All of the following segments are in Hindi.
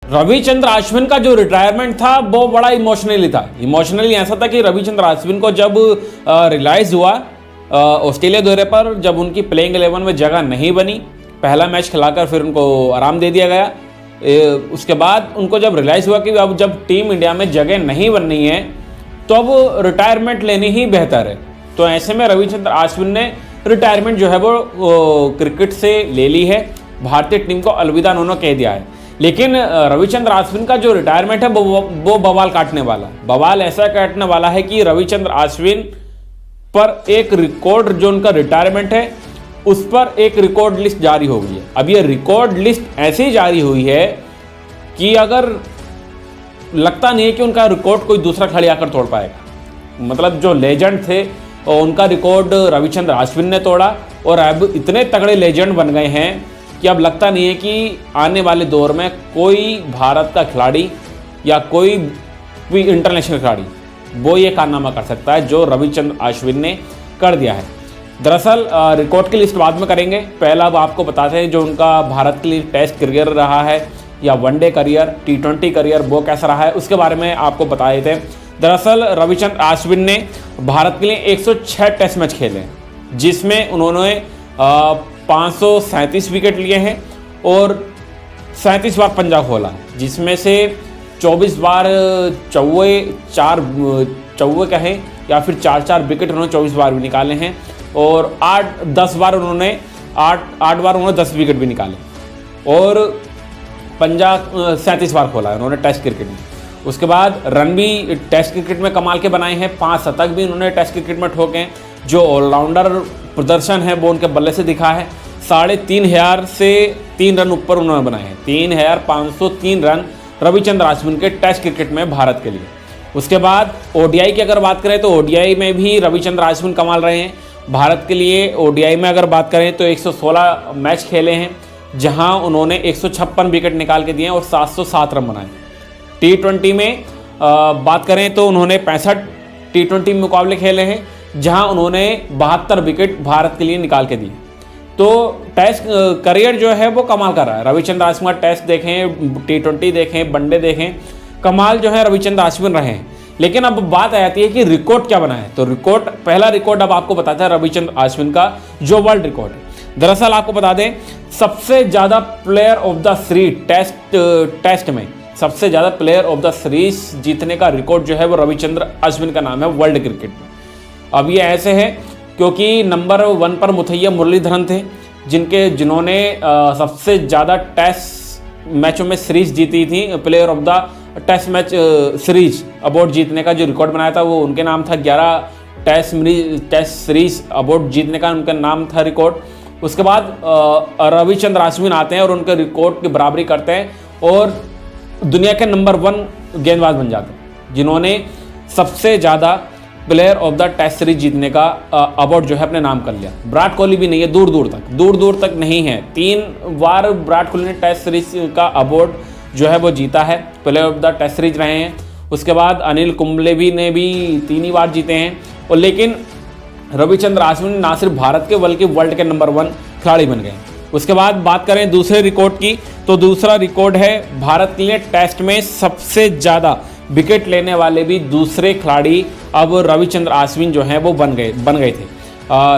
रविचंद्र अश्विन का जो रिटायरमेंट था वो बड़ा इमोशनली था। इमोशनली ऐसा था कि रविचंद्र अश्विन को जब रियलाइज़ हुआ ऑस्ट्रेलिया दौरे पर, जब उनकी प्लेइंग 11 में जगह नहीं बनी, पहला मैच खिलाकर फिर उनको आराम दे दिया गया। उसके बाद उनको जब रियलाइज़ हुआ कि अब जब टीम इंडिया में जगह नहीं बननी है तो अब रिटायरमेंट लेनी ही बेहतर है। तो ऐसे में रविचंद्र अश्विन ने रिटायरमेंट जो है वो क्रिकेट से ले ली है। भारतीय टीम को अलविदा उन्होंने कह दिया है। लेकिन रविचंद्र अश्विन का जो रिटायरमेंट है वो बवाल काटने वाला, बवाल ऐसा काटने वाला है कि रविचंद्र अश्विन पर एक रिकॉर्ड, जो उनका रिटायरमेंट है उस पर एक रिकॉर्ड लिस्ट जारी हो गई है। अब ये रिकॉर्ड लिस्ट ऐसी जारी हुई है कि अगर लगता नहीं है कि उनका रिकॉर्ड कोई दूसरा खिलाड़ी आकर तोड़ पाएगा। मतलब जो लेजेंड थे और उनका रिकॉर्ड रविचंद्र अश्विन ने तोड़ा, और अब इतने तगड़े लेजेंड बन गए हैं कि अब लगता नहीं है कि आने वाले दौर में कोई भारत का खिलाड़ी या कोई भी इंटरनेशनल खिलाड़ी वो ये कारनामा कर सकता है जो रविचंद्र अश्विन ने कर दिया है। दरअसल रिकॉर्ड की लिस्ट बाद में करेंगे, पहला अब आपको बताते हैं जो उनका भारत के लिए टेस्ट करियर रहा है या वनडे करियर, T20 करियर, वो कैसा रहा है उसके बारे में आपको बता देते हैं। दरअसल रविचंद्र अश्विन ने भारत के लिए 106 टेस्ट मैच खेले, जिसमें उन्होंने 537 विकेट लिए हैं और 37 बार पंजा खोला, जिसमें से 24 बार चौवे कहें या फिर 4 विकेट उन्होंने 24 बार भी निकाले हैं, और 8 बार उन्होंने 10 विकेट भी निकाले, और पंजा 37 बार खोला है उन्होंने टेस्ट क्रिकेट में। उसके बाद रन भी टेस्ट क्रिकेट में कमाल के बनाए हैं, 5 शतक भी उन्होंने टेस्ट क्रिकेट में ठोके हैं। जो ऑलराउंडर प्रदर्शन है वो उनके बल्ले से दिखा है। 3,500 से 3 रन ऊपर उन्होंने बनाए हैं, 3,503 रन रविचंद्र अश्विन के टेस्ट क्रिकेट में भारत के लिए। उसके बाद ओडीआई की अगर बात करें तो ओडीआई में भी रविचंद्र अश्विन कमाल रहे हैं। भारत के लिए ओडीआई में अगर बात करें तो 116 मैच खेले हैं, जहां उन्होंने 156 विकेट निकाल के दिए हैं और 707 रन बनाए। T20 में बात करें तो उन्होंने 65 T20 मुकाबले खेले हैं, जहां उन्होंने 72 विकेट भारत के लिए निकाल के दिए। तो टेस्ट करियर जो है वो कमाल कर रहा है। रविचंद्र अश्विन टेस्ट देखें, T20 देखें, वनडे देखें, कमाल जो है रविचंद्र अश्विन रहे हैं। लेकिन अब बात आ जाती है कि रिकॉर्ड क्या बना है। तो रिकॉर्ड, पहला रिकॉर्ड अब आपको बताता है रविचंद्र अश्विन का जो वर्ल्ड रिकॉर्ड है। दरअसल आपको बता दें, सबसे ज़्यादा player of the series test में सबसे ज़्यादा प्लेयर ऑफ द सीरीज जीतने का रिकॉर्ड जो है वो रविचंद्र अश्विन का नाम है वर्ल्ड क्रिकेट में। अब ये ऐसे है क्योंकि नंबर 1 पर मुथैया मुरलीधरन थे, जिन्होंने सबसे ज़्यादा टेस्ट मैचों में सीरीज जीती थी। Player of the test match series award जीतने का जो रिकॉर्ड बनाया था वो उनके नाम था। 11 टेस्ट सीरीज अवार्ड जीतने का उनका नाम था रिकॉर्ड। उसके बाद रविचंद्र अश्विन आते हैं और उनके रिकॉर्ड की बराबरी करते हैं और दुनिया के नंबर 1 गेंदबाज बन जाते हैं, जिन्होंने सबसे ज़्यादा player of the test series जीतने का अवार्ड जो है अपने नाम कर लिया। विराट कोहली भी नहीं है, दूर दूर तक नहीं है। 3 बार विराट कोहली ने टेस्ट सीरीज का अवार्ड जो है वो जीता है, player of the test series रहे हैं। उसके बाद अनिल कुंबले ने भी 3 ही बार जीते हैं। और लेकिन रविचंद्र अश्विन ना सिर्फ भारत के बल्कि वर्ल्ड के नंबर 1 खिलाड़ी बन गए। उसके बाद बात करें दूसरे रिकॉर्ड की, तो दूसरा रिकॉर्ड है भारत के लिए टेस्ट में सबसे ज़्यादा विकेट लेने वाले भी दूसरे खिलाड़ी अब रविचंद्र अश्विन जो हैं वो बन गए थे।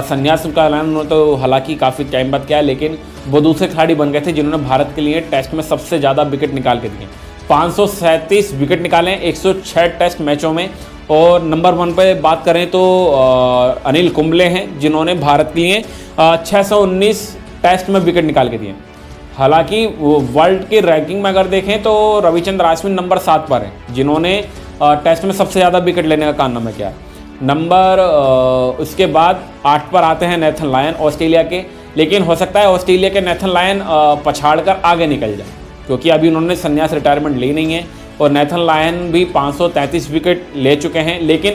संन्यास का ऐलान उन्होंने तो हालांकि काफ़ी टाइम बाद किया, लेकिन वो दूसरे खिलाड़ी बन गए थे जिन्होंने भारत के लिए टेस्ट में सबसे ज़्यादा विकेट निकाल के दिए। 537 विकेट निकाले 106 टेस्ट मैचों में। और नंबर 1 पे बात करें तो अनिल कुंबले हैं, जिन्होंने भारत के लिए 619 टेस्ट में विकेट निकाल के दिए। हालांकि वर्ल्ड की रैंकिंग में अगर देखें तो रविचंद्र अश्विन नंबर 7 पर हैं, जिन्होंने टेस्ट में सबसे ज़्यादा विकेट लेने का कारनामा किया। उसके बाद 8 पर आते हैं नेथन लायन ऑस्ट्रेलिया के, लेकिन हो सकता है ऑस्ट्रेलिया के नेथन लायन पछाड़ कर आगे निकल जाए, क्योंकि अभी उन्होंने संन्यास रिटायरमेंट ली नहीं है। और नेथन लायन भी 533 विकेट ले चुके हैं, लेकिन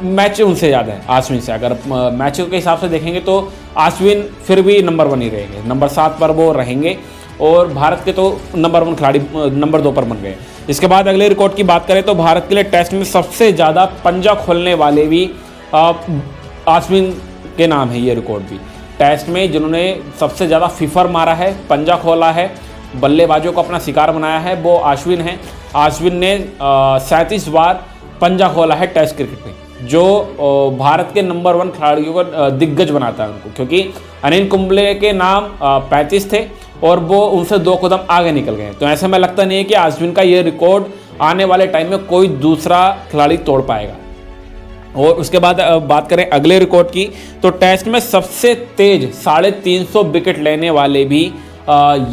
मैच उनसे ज़्यादा है अश्विन से। अगर मैचों के हिसाब से देखेंगे तो अश्विन फिर भी नंबर 1 ही रहेंगे, नंबर 7 पर वो रहेंगे। और भारत के तो नंबर 1 खिलाड़ी नंबर 2 पर बन गए। इसके बाद अगले रिकॉर्ड की बात करें तो भारत के लिए टेस्ट में सबसे ज़्यादा पंजा खोलने वाले भी अश्विन के नाम है। ये रिकॉर्ड भी टेस्ट में जिन्होंने सबसे ज़्यादा फीफर मारा है, पंजा खोला है, बल्लेबाजों को अपना शिकार बनाया है वो अश्विन है। अश्विन ने 37 बार पंजा खोला है टेस्ट क्रिकेट में, जो भारत के नंबर 1 खिलाड़ियों को दिग्गज बनाता है उनको, क्योंकि अनिल कुंबले के नाम 35 थे और वो उनसे 2 कदम आगे निकल गए। तो ऐसे में लगता नहीं है कि अश्विन का ये रिकॉर्ड आने वाले टाइम में कोई दूसरा खिलाड़ी तोड़ पाएगा। और उसके बाद बात करें अगले रिकॉर्ड की, तो टेस्ट में सबसे तेज 350 विकेट लेने वाले भी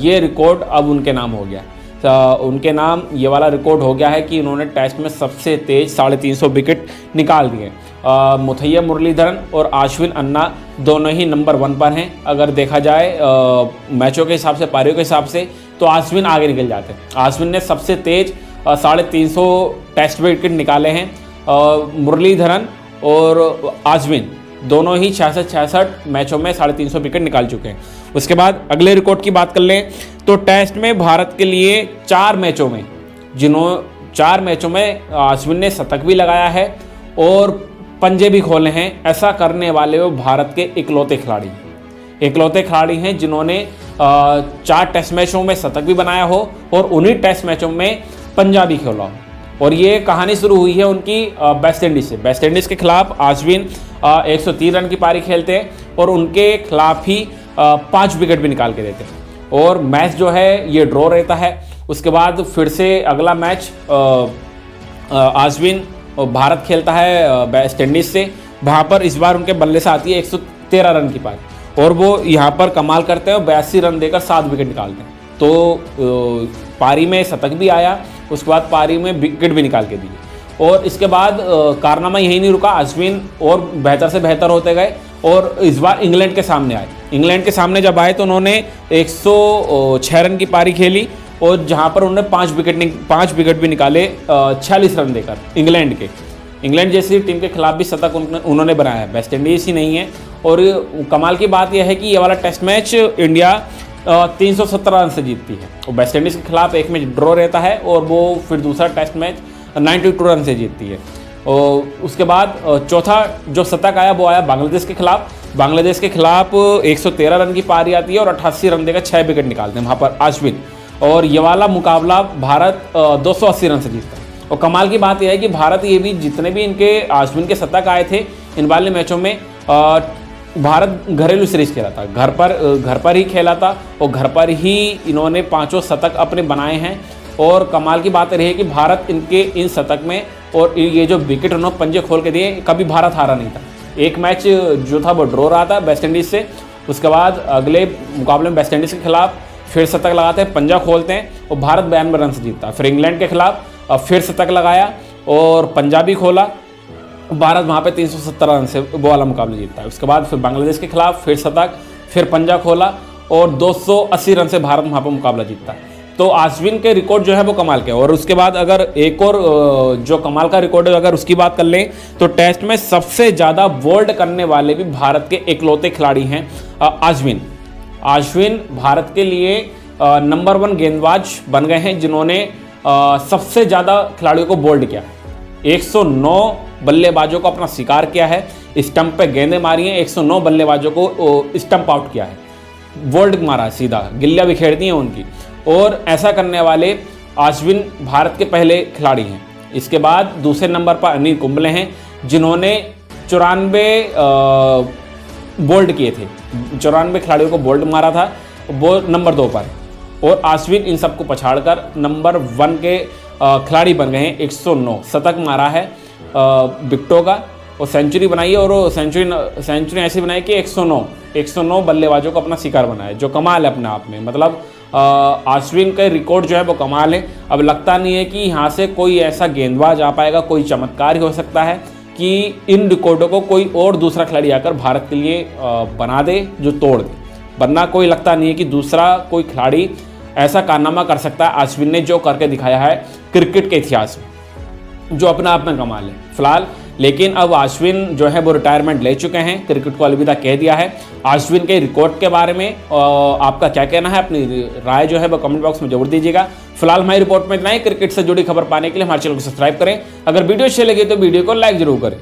ये रिकॉर्ड अब उनके नाम हो गया। उनके नाम ये वाला रिकॉर्ड हो गया है कि उन्होंने टेस्ट में सबसे तेज 350 विकेट निकाल दिए। मुथैया मुरलीधरन और अश्विन अन्ना दोनों ही नंबर 1 पर हैं। अगर देखा जाए मैचों के हिसाब से, पारियों के हिसाब से, तो अश्विन आगे निकल जाते हैं। अश्विन ने सबसे तेज 350 टेस्ट विकेट निकाले हैं। मुरलीधरन और अश्विन दोनों ही 66 मैचों में 350 विकेट निकाल चुके हैं। उसके बाद अगले रिकॉर्ड की बात कर लें तो टेस्ट में भारत के लिए 4 मैचों में अश्विन ने शतक भी लगाया है और पंजे भी खोले हैं। ऐसा करने वाले वो भारत के इकलौते खिलाड़ी हैं जिन्होंने 4 टेस्ट मैचों में शतक भी बनाया हो और उन्हीं टेस्ट मैचों में पंजा भी खोला हो। और ये कहानी शुरू हुई है उनकी वेस्ट इंडीज़ से। वेस्ट इंडीज़ के खिलाफ अश्विन 130 रन की पारी खेलते हैं और उनके खिलाफ ही 5 विकेट भी निकाल के देते हैं और मैच जो है ये ड्रॉ रहता है। उसके बाद फिर से अगला मैच अश्विन और भारत खेलता है वेस्ट इंडीज़ से। वहाँ पर इस बार उनके बल्ले से आती है 113 रन की पारी और वो यहाँ पर कमाल करते हैं और 82 रन देकर 7 विकेट निकालते हैं। तो पारी में शतक भी आया, उसके बाद पारी में विकेट भी निकाल के दिए। और इसके बाद कारनामा यही नहीं रुका, अश्विन और बेहतर से बेहतर होते गए और इस बार इंग्लैंड के सामने आए। इंग्लैंड के सामने जब आए तो उन्होंने 106 रन की पारी खेली और जहां पर उन्होंने 5 विकेट भी निकाले 46 रन देकर इंग्लैंड जैसी टीम के खिलाफ भी शतक उन्होंने बनाया है। वेस्ट इंडीज़ ही नहीं है। और कमाल की बात यह है कि ये वाला टेस्ट मैच इंडिया 317 रन से जीतती है और वेस्ट इंडीज़ के खिलाफ एक मैच ड्रॉ रहता है और वो फिर दूसरा टेस्ट मैच 92 रन से जीतती है। और उसके बाद चौथा जो शतक आया वो आया बांग्लादेश के खिलाफ 113 रन की पारी आती है और 88 रन देकर 6 विकेट निकालते हैं वहाँ पर अश्विन। और ये वाला मुकाबला भारत 280 रन से जीतता है। और कमाल की बात यह है कि भारत ये भी जितने भी इनके अश्विन के शतक आए थे इन वाले मैचों में भारत घरेलू सीरीज खेला था, घर पर ही खेला था और घर पर ही इन्होंने 5 शतक अपने बनाए हैं। और कमाल की बात रही है कि भारत इनके इन शतक में और ये जो विकेट उन्होंने पंजे खोल के दिए, कभी भारत हारा नहीं था। एक मैच जो था वो ड्रॉ रहा था वेस्ट इंडीज़ से। उसके बाद अगले मुकाबले में वेस्ट इंडीज़ के खिलाफ फिर शतक लगाते हैं, पंजा खोलते हैं और भारत 92 रन से जीतता है। फिर इंग्लैंड के खिलाफ फिर शतक लगाया और पंजा भी खोला, भारत वहाँ पे 370 रन से वो वाला मुकाबला जीतता है। उसके बाद फिर बांग्लादेश के खिलाफ फिर शतक, फिर पंजा खोला और 280 रन से भारत वहाँ पर मुकाबला जीतता है। तो अश्विन के रिकॉर्ड जो है वो कमाल के। और उसके बाद अगर एक और जो कमाल का रिकॉर्ड है अगर उसकी बात कर लें तो टेस्ट में सबसे ज़्यादा बोल्ड करने वाले भी भारत के इकलौते खिलाड़ी हैं अश्विन भारत के लिए नंबर 1 गेंदबाज बन गए हैं जिन्होंने सबसे ज़्यादा खिलाड़ियों को बोल्ड किया। 109 बल्लेबाजों को अपना शिकार किया है, स्टंप पे गेंदें मारी हैं, 109 बल्लेबाजों को स्टंप आउट किया है, बोल्ड मारा सीधा, गिल्लियां बिखेर दी हैं उनकी। और ऐसा करने वाले अश्विन भारत के पहले खिलाड़ी हैं। इसके बाद दूसरे नंबर पर अनिल कुंबले हैं जिन्होंने 94 बोल्ड किए थे, 94 खिलाड़ियों को बोल्ड मारा था, वो नंबर 2 पर। और अश्विन इन सबको पछाड़कर नंबर 1 के खिलाड़ी बन गए हैं। 109 शतक मारा है विकेटों का और सेंचुरी बनाई है। और सेंचुरी ऐसी बनाई कि 109 बल्लेबाजों को अपना शिकार बनाया, जो कमाल है अपने आप में। मतलब अश्विन का रिकॉर्ड जो है वो कमाल है। अब लगता नहीं है कि यहाँ से कोई ऐसा गेंदबाज आ पाएगा, कोई चमत्कार ही हो सकता है कि इन रिकॉर्डों को कोई और दूसरा खिलाड़ी आकर भारत के लिए बना दे, जो तोड़ दे। वरना कोई लगता नहीं है कि दूसरा कोई खिलाड़ी ऐसा कारनामा कर सकता है अश्विन ने जो करके दिखाया है क्रिकेट के इतिहास में, जो अपने आप में कमाल है फिलहाल। लेकिन अब अश्विन जो है वो रिटायरमेंट ले चुके हैं, क्रिकेट को अलविदा कह दिया है। अश्विन के रिकॉर्ड के बारे में आपका क्या कहना है, अपनी राय जो है वो कमेंट बॉक्स में जरूर दीजिएगा। फिलहाल हमारी रिपोर्ट में इतना ही। क्रिकेट से जुड़ी खबर पाने के लिए हमारे चैनल को सब्सक्राइब करें। अगर वीडियो अच्छी लगे तो वीडियो को लाइक जरूर करें।